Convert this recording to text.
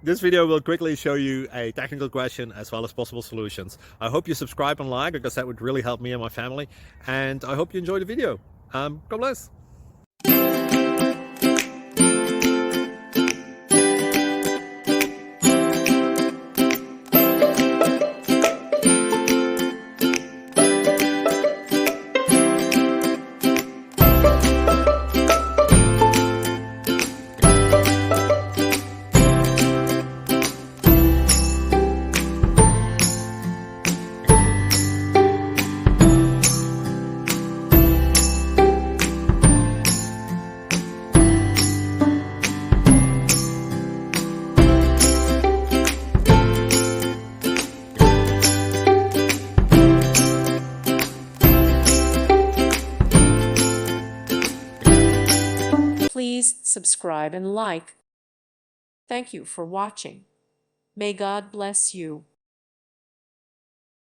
This video will quickly show you a technical question as well as possible solutions. I hope you subscribe and like, because that would really help me and my family. And I hope you enjoy the video. God bless. Please subscribe and like. Thank you for watching. May God bless you.